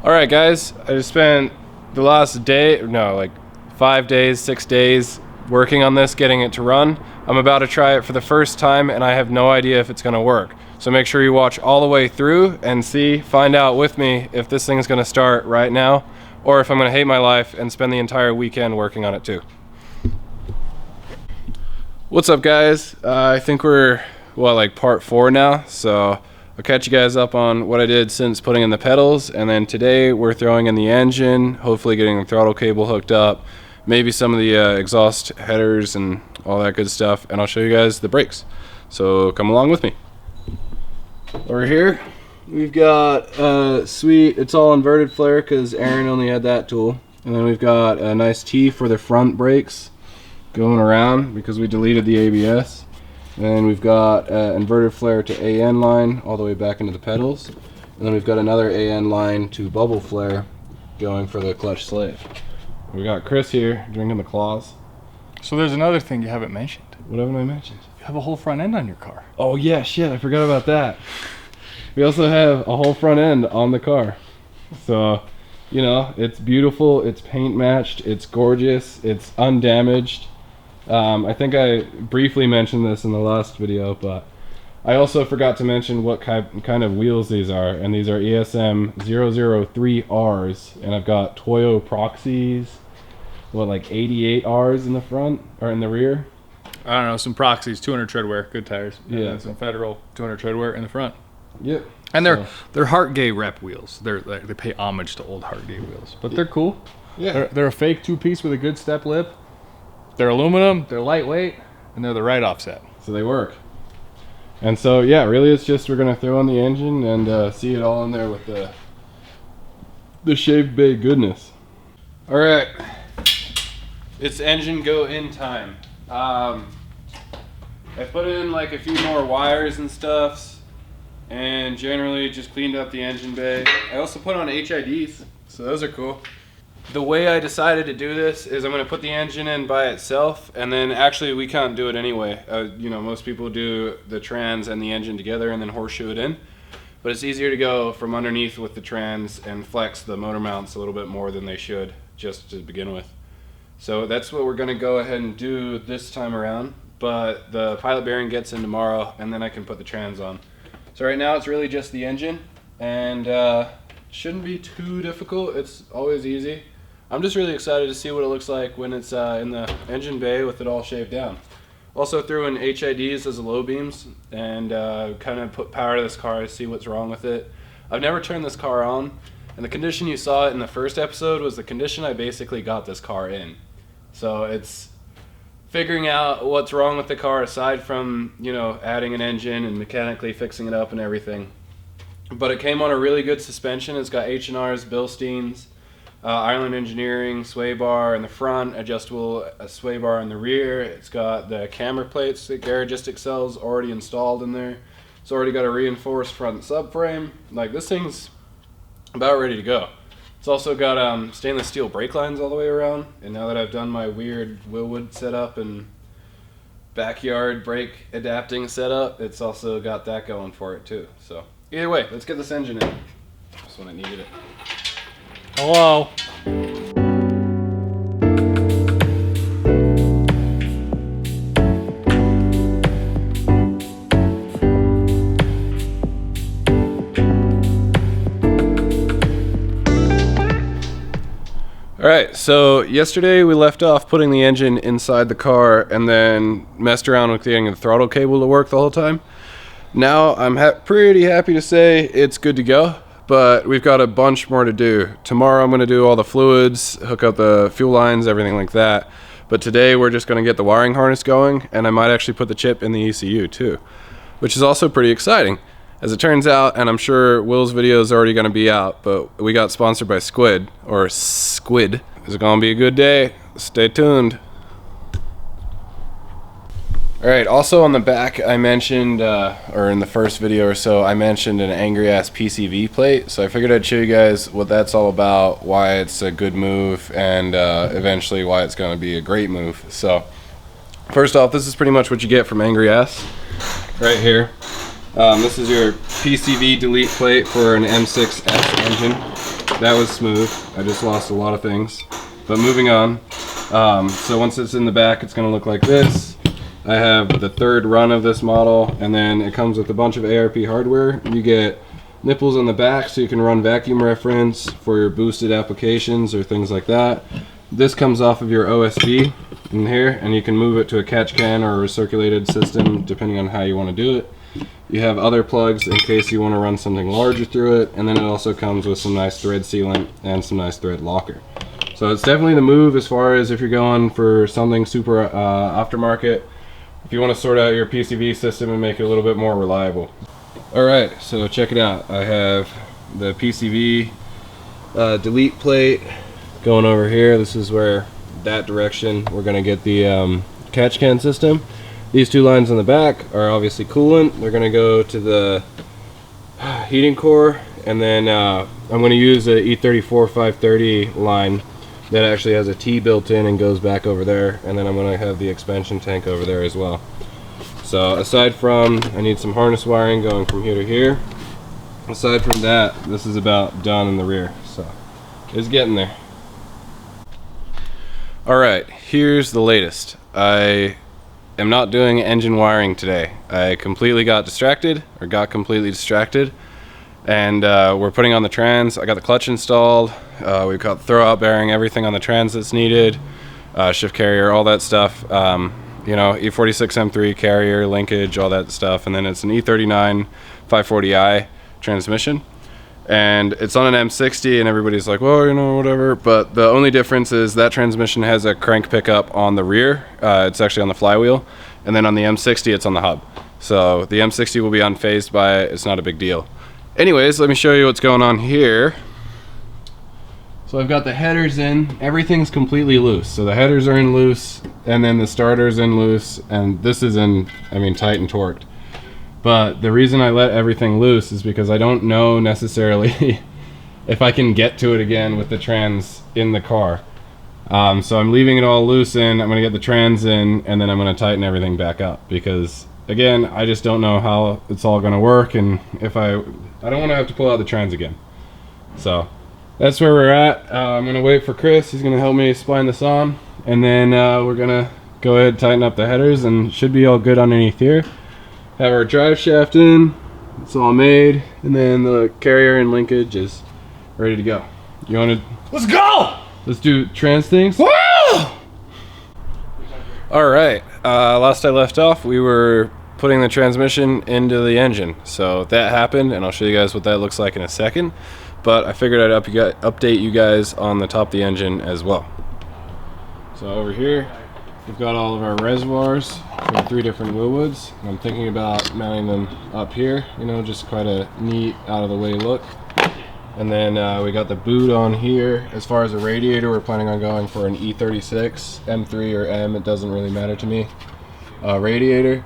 Alright guys, I just spent the last day, no, like 5 days, 6 days working on this, getting it to run. I'm about to try it for the first time and I have no idea if it's gonna work. So make sure you watch all the way through and find out with me if this thing's gonna start right now or if I'm gonna hate my life and spend the entire weekend working on it too. What's up guys? I think we're, like part 4 now, so I'll catch you guys up on what I did since putting in the pedals, and then today we're throwing in the engine, hopefully getting the throttle cable hooked up, maybe some of the exhaust headers and all that good stuff, and I'll show you guys the brakes. So come along with me. Over here, we've got sweet, it's all inverted flare because Aaron only had that tool. And then we've got a nice T for the front brakes going around because we deleted the ABS. And we've got inverted flare to AN line all the way back into the pedals. And then we've got another AN line to bubble flare going for the clutch slave. We got Chris here drinking the claws. So there's another thing you haven't mentioned. What haven't I mentioned? You have a whole front end on your car. Oh yeah, shit, I forgot about that. We also have a whole front end on the car. So, you know, it's beautiful, it's paint matched, it's gorgeous, it's undamaged. I think I briefly mentioned this in the last video, but I also forgot to mention what kind of wheels these are, and these are ESM 003Rs, and I've got Toyo Proxies, like 88Rs in the front, or in the rear? I don't know, some Proxies, 200 tread wear, good tires. Yeah. And some Federal 200 tread wear in the front. Yep. And they're Hartgay rep wheels. They pay homage to old Hartgay wheels, but they're cool. Yeah. They're a fake 2-piece with a good step lip. They're aluminum, they're lightweight, and they're the right offset. So they work. And so, yeah, really it's just we're going to throw on the engine and see it all in there with the shaved bay goodness. All right. It's engine go in time. I put in like a few more wires and stuff and generally just cleaned up the engine bay. I also put on HIDs, so those are cool. The way I decided to do this is I'm going to put the engine in by itself, and then actually we can't do it anyway. You know, most people do the trans and the engine together and then horseshoe it in. But it's easier to go from underneath with the trans and flex the motor mounts a little bit more than they should just to begin with. So that's what we're going to go ahead and do this time around. But the pilot bearing gets in tomorrow, and then I can put the trans on. So right now it's really just the engine, and shouldn't be too difficult. It's always easy. I'm just really excited to see what it looks like when it's in the engine bay with it all shaved down. Also threw in HIDs as low beams and kind of put power to this car to see what's wrong with it. I've never turned this car on, and the condition you saw it in the first episode was the condition I basically got this car in. So it's figuring out what's wrong with the car aside from, you know, adding an engine and mechanically fixing it up and everything. But it came on a really good suspension. It's got H&Rs, Bilsteins, Island Engineering sway bar in the front, adjustable sway bar in the rear. It's got the camber plates that Garagist excels already installed in there. It's already got a reinforced front subframe. Like, this thing's about ready to go. It's also got stainless steel brake lines all the way around. And now that I've done my weird Willwood setup and backyard brake adapting setup, it's also got that going for it too. So either way, let's get this engine in. Just when I needed it. Hello. Alright, so yesterday we left off putting the engine inside the car and then messed around with getting the throttle cable to work the whole time. Now I'm pretty happy to say it's good to go, but we've got a bunch more to do. Tomorrow I'm going to do all the fluids, hook up the fuel lines, everything like that. But today we're just going to get the wiring harness going, and I might actually put the chip in the ECU too, which is also pretty exciting. As it turns out, and I'm sure Will's video is already going to be out, but we got sponsored by Squid. It's going to be a good day. Stay tuned. Alright, also on the back I mentioned, or in the first video or so, I mentioned an angry ass PCV plate. So I figured I'd show you guys what that's all about, why it's a good move, and eventually why it's going to be a great move. So first off, this is pretty much what you get from Angry Ass right here. This is your PCV delete plate for an M6S engine. that was smooth. I just lost a lot of things. But moving on. So once it's in the back, it's going to look like this. I have the third run of this model, and then it comes with a bunch of ARP hardware. You get nipples on the back so you can run vacuum reference for your boosted applications or things like that. This comes off of your OSB in here, and you can move it to a catch can or a recirculated system depending on how you want to do it. You have other plugs in case you want to run something larger through it, and then it also comes with some nice thread sealant and some nice thread locker. So it's definitely the move as far as if you're going for something super aftermarket, if you want to sort out your PCV system and make it a little bit more reliable. Alright, so check it out. I have the PCV delete plate going over here. This is where that direction we're going to get the catch can system. These two lines on the back are obviously coolant. They're going to go to the heating core, and then I'm going to use a E34 530 line that actually has a T built in and goes back over there, and then I'm going to have the expansion tank over there as well. So aside from, I need some harness wiring going from here to here. Aside from that, this is about done in the rear, so it's getting there. Alright, here's the latest. I am not doing engine wiring today. I completely got distracted, and we're putting on the trans. I got the clutch installed. We've got throwout bearing, everything on the trans that's needed, shift carrier, all that stuff. You know, E46 M3 carrier, linkage, all that stuff, and then it's an E39 540i transmission. And it's on an M60, and everybody's like, well, you know, whatever. But the only difference is that transmission has a crank pickup on the rear. It's actually on the flywheel. And then on the M60, it's on the hub. So the M60 will be unfazed by it. It's not a big deal. Anyways, let me show you what's going on here. So I've got the headers in. Everything's completely loose. So the headers are in loose, and then the starter's in loose, and this is in, I mean, tight and torqued. But the reason I let everything loose is because I don't know necessarily if I can get to it again with the trans in the car. So I'm leaving it all loose in. I'm going to get the trans in, and then I'm going to tighten everything back up, because again, I just don't know how it's all going to work, and if I don't want to have to pull out the trans again. So that's where we're at. I'm going to wait for Chris. He's going to help me spline this on, and then we're going to go ahead and tighten up the headers, and it should be all good underneath here. Have our drive shaft in, it's all made, and then the carrier and linkage is ready to go. You want to? Let's go! Let's do trans things. Woo! Alright, last I left off, we were putting the transmission into the engine. So that happened, and I'll show you guys what that looks like in a second. But I figured I'd update you guys on the top of the engine as well. So over here, we've got all of our reservoirs from 3 different Willwoods, and I'm thinking about mounting them up here, you know, just quite a neat, out of the way look. And then we got the boot on here. As far as a radiator, we're planning on going for an E36, M3 or M, it doesn't really matter to me, radiator.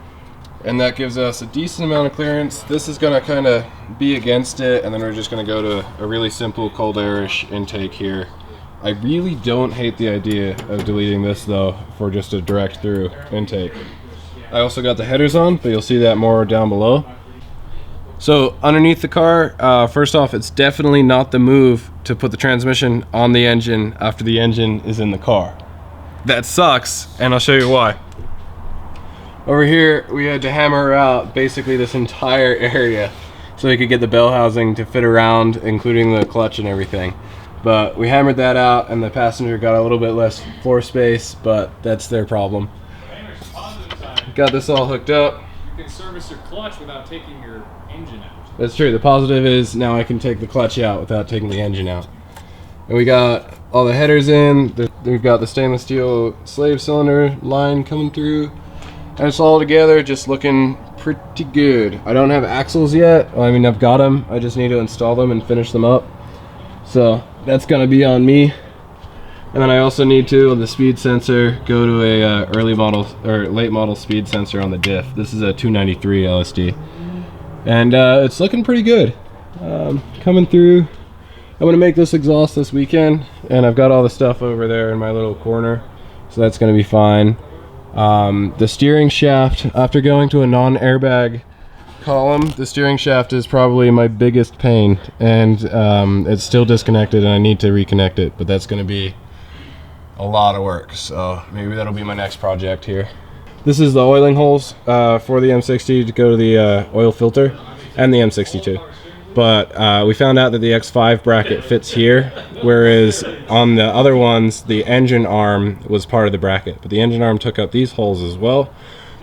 And that gives us a decent amount of clearance. This is gonna kind of be against it, and then we're just gonna go to a really simple cold airish intake here. I really don't hate the idea of deleting this though for just a direct through intake. I also got the headers on, but you'll see that more down below. So underneath the car, first off, it's definitely not the move to put the transmission on the engine after the engine is in the car. That sucks, and I'll show you why. Over here, we had to hammer out basically this entire area so we could get the bell housing to fit around, including the clutch and everything. But we hammered that out, and the passenger got a little bit less floor space, but that's their problem. Got this all hooked up. You can service your clutch without taking your engine out. That's true. The positive is now I can take the clutch out without taking the engine out. And we got all the headers in. We've got the stainless steel slave cylinder line coming through. And it's all together, just looking pretty good. I don't have axles yet. Well, I mean, I've got them. I just need to install them and finish them up. So that's gonna be on me. And then I also need to, on the speed sensor, go to a early model or late model speed sensor on the diff. This is a 293 LSD. And it's looking pretty good. Coming through. I'm gonna make this exhaust this weekend, and I've got all the stuff over there in my little corner, so that's gonna be fine. The steering shaft, after going to a non-airbag column, the steering shaft is probably my biggest pain, and it's still disconnected and I need to reconnect it, but that's going to be a lot of work, so maybe that'll be my next project here. This is the oiling holes for the M60 to go to the oil filter, and the M60 too. But we found out that the X5 bracket fits here, whereas on the other ones, the engine arm was part of the bracket. But the engine arm took up these holes as well,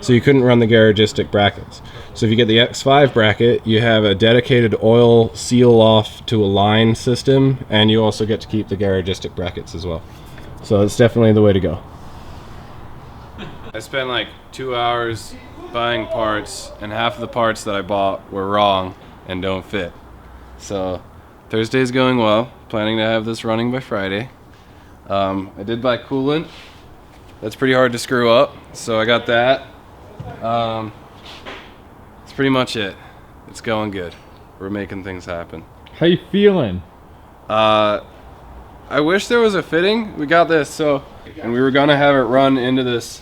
so you couldn't run the garagistic brackets. So if you get the X5 bracket, you have a dedicated oil seal off to a line system, and you also get to keep the garagistic brackets as well. So it's definitely the way to go. I spent like 2 hours buying parts, and half of the parts that I bought were wrong and don't fit. So Thursday's going well. Planning to have this running by Friday. I did buy coolant. That's pretty hard to screw up, so I got that. That's pretty much it. It's going good. We're making things happen. How you feeling? I wish there was a fitting. We got this, and we were gonna have it run into this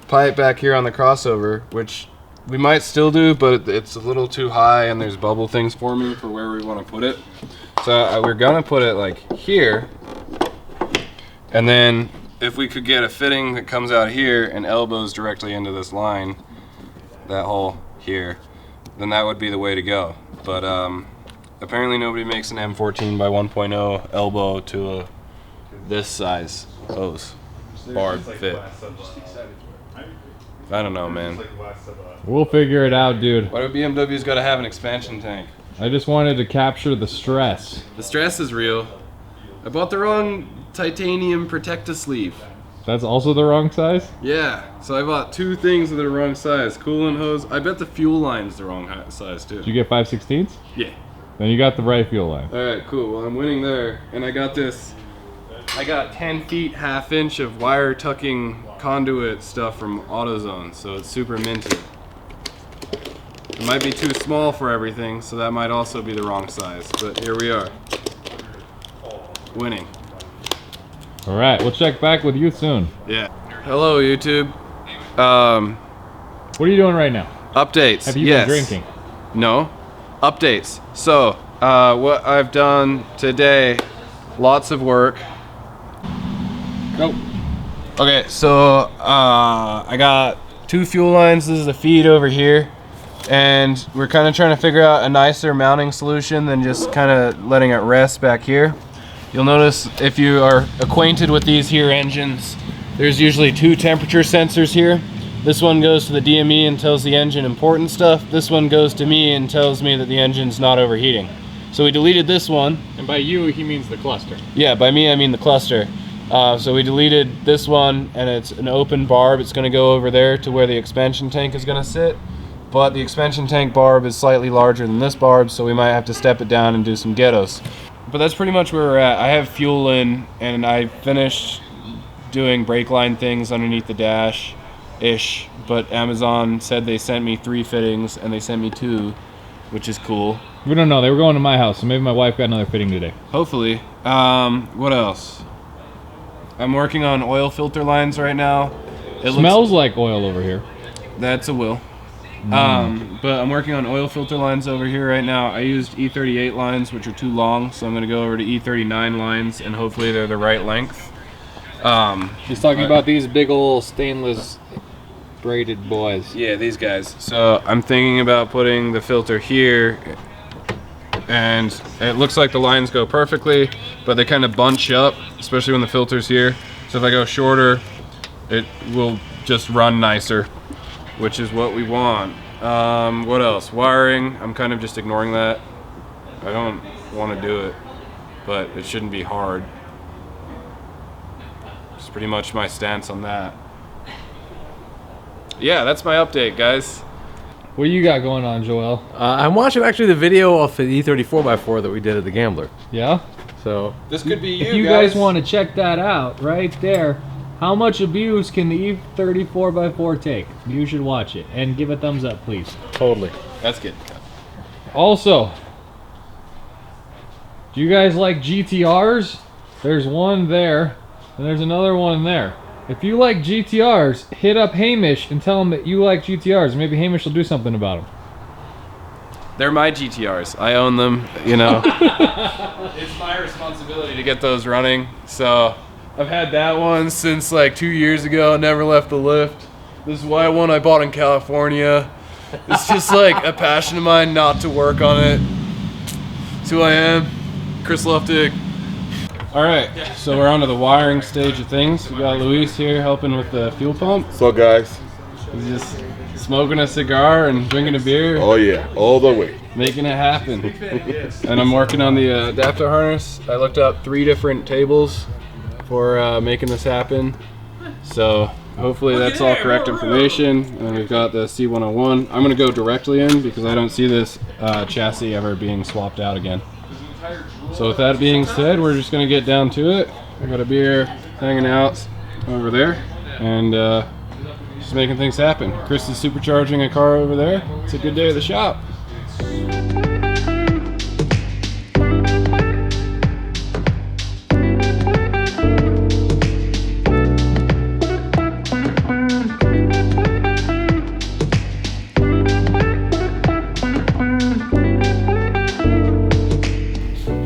pipe back here on the crossover, which we might still do, but it's a little too high and there's bubble things forming for where we want to put it. So we're gonna put it like here, and then if we could get a fitting that comes out here and elbows directly into this line, that hole here, then that would be the way to go. But apparently nobody makes an M14 by 1.0 elbow to this size hose barb fit. I don't know, man. We'll figure it out, dude. Why do BMW's got to have an expansion tank? I just wanted to capture the stress. The stress is real. I bought the wrong titanium protector sleeve. That's also the wrong size? Yeah, so I bought 2 things that are the wrong size. Coolant hose. I bet the fuel line's the wrong size too. Did you get 5/16? Yeah. Then you got the right fuel line. Alright, cool. Well, I'm winning there. And I got this. I got 10 feet, 1/2 inch of wire tucking conduit stuff from AutoZone, so it's super minty. It might be too small for everything, so that might also be the wrong size, but here we are. Winning. Alright, we'll check back with you soon. Yeah. Hello, YouTube. What are you doing right now? Updates. Have you yes. been drinking? No. Updates. So, what I've done today, lots of work. Nope. Okay, so I got 2 fuel lines. This is the feed over here, and we're kind of trying to figure out a nicer mounting solution than just kind of letting it rest back here. You'll notice if you are acquainted with these here engines, there's usually 2 temperature sensors here. This one goes to the DME and tells the engine important stuff. This one goes to me and tells me that the engine's not overheating. So we deleted this one. And by you, he means the cluster. Yeah, by me I mean the cluster. So we deleted this one, and it's an open barb. It's going to go over there to where the expansion tank is going to sit. But the expansion tank barb is slightly larger than this barb, so we might have to step it down and do some ghettos. But that's pretty much where we're at. I have fuel in, and I finished doing brake line things underneath the dash-ish. But Amazon said they sent me 3 fittings, and they sent me 2, which is cool. We don't know. They were going to my house, so maybe my wife got another fitting today. Hopefully. What else? I'm working on oil filter lines right now. It smells like oil over here. That's a will. But I'm working on oil filter lines over here right now. I used E38 lines, which are too long, so I'm going to go over to E39 lines, and hopefully they're the right length. He's talking about these big old stainless braided boys. Yeah, these guys. So I'm thinking about putting the filter here, and it looks like the lines go perfectly, but they kind of bunch up, especially when the filter's here. So if I go shorter, it will just run nicer, which is what we want. What else? Wiring, I'm kind of just ignoring that. I don't want to do it, but it shouldn't be hard. It's pretty much my stance on that. Yeah, that's my update, guys. What do you got going on, Joel? I'm watching actually the video off the E30 4x4 that we did at the Gambler. Yeah? So this could be If you guys want to check that out, right there, how much abuse can the E30 4x4 take? You should watch it and give a thumbs up, please. totally. That's good. Also, do you guys like GTRs? There's one there, and there's another one there. If you like GTRs, hit up Hamish and tell him that you like GTRs. Maybe Hamish will do something about them. They're my GTRs. I own them, you know. It's my responsibility to get those running. So I've had that one since like 2 years ago. Never left the lift. This is why one I bought in California. It's just like a passion of mine not to work on it. It's who I am. Chris Luftig. All right, so we're on to the wiring stage of things. We got Luis here helping with the fuel pump. What's up, guys? He's just smoking a cigar and drinking a beer. Oh yeah, all the way. Making it happen. And I'm working on the adapter harness. I looked up 3 different tables for making this happen. So hopefully that's all correct information. And then we've got the C101. I'm gonna go directly in because I don't see this chassis ever being swapped out again. So with that being said, we're just gonna get down to it. I got a beer hanging out over there. And just making things happen. Chris is supercharging a car over there. It's a good day at the shop.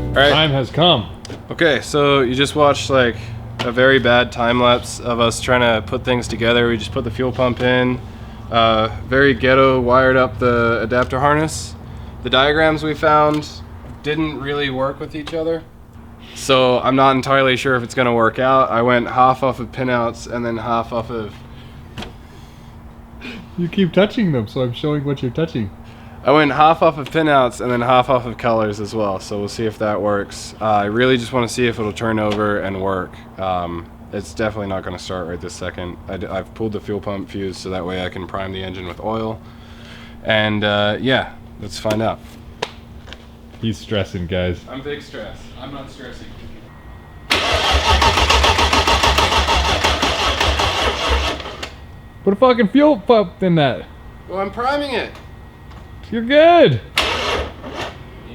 All right. Time has come. Okay, so you just watched like a very bad time lapse of us trying to put things together. We just put the fuel pump in, very ghetto, wired up the adapter harness. The diagrams we found didn't really work with each other, so I'm not entirely sure if it's going to work out. I went half off of pinouts and then half off of... You keep touching them, so I'm showing what you're touching. I went half off of pinouts and then half off of colors as well, so we'll see if that works. I really just want to see if it'll turn over and work. It's definitely not going to start right this second. I've pulled the fuel pump fuse so that way I can prime the engine with oil. And yeah, let's find out. He's stressing, guys. I'm big stress. I'm not stressing. Put a fucking fuel pump in that. Well, I'm priming it. You're good. Need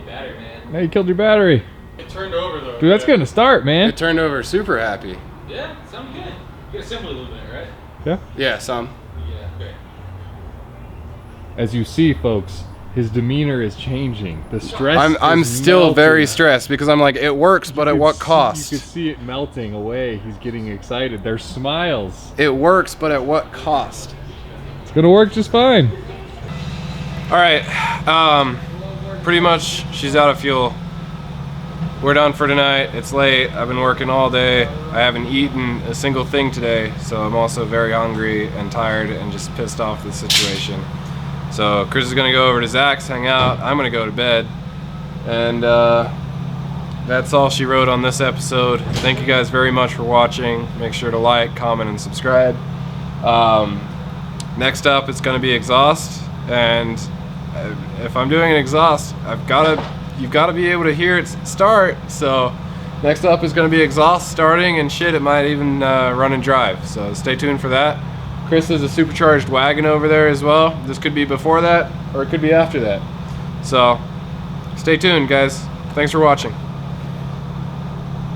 battery, man. Now you killed your battery. It turned over though. Dude, that's gonna start, man. It turned over super happy. Yeah, sounds good. You got assembly a little bit, right? Yeah. Yeah, some. Yeah, great. As you see, folks, his demeanor is changing. The stress. I'm is still melting. very stressed because I'm like, it works, but at what cost? You can see it melting away. He's getting excited. There's smiles. It works, but at what cost? It's gonna work just fine. All right, pretty much she's out of fuel. We're done for tonight. It's late. I've been working all day. I haven't eaten a single thing today, so I'm also very hungry and tired and just pissed off with the situation. So Chris is gonna go over to Zach's, hang out. I'm gonna go to bed. And that's all she wrote on this episode. Thank you guys very much for watching. Make sure to like, comment, and subscribe. Next up, it's gonna be exhaust. And if I'm doing an exhaust, you've got to be able to hear it start. So next up is going to be exhaust starting, and shit, it might even run and drive. So stay tuned for that. Chris has a supercharged wagon over there as well. This could be before that, or it could be after that. So stay tuned, guys. Thanks for watching.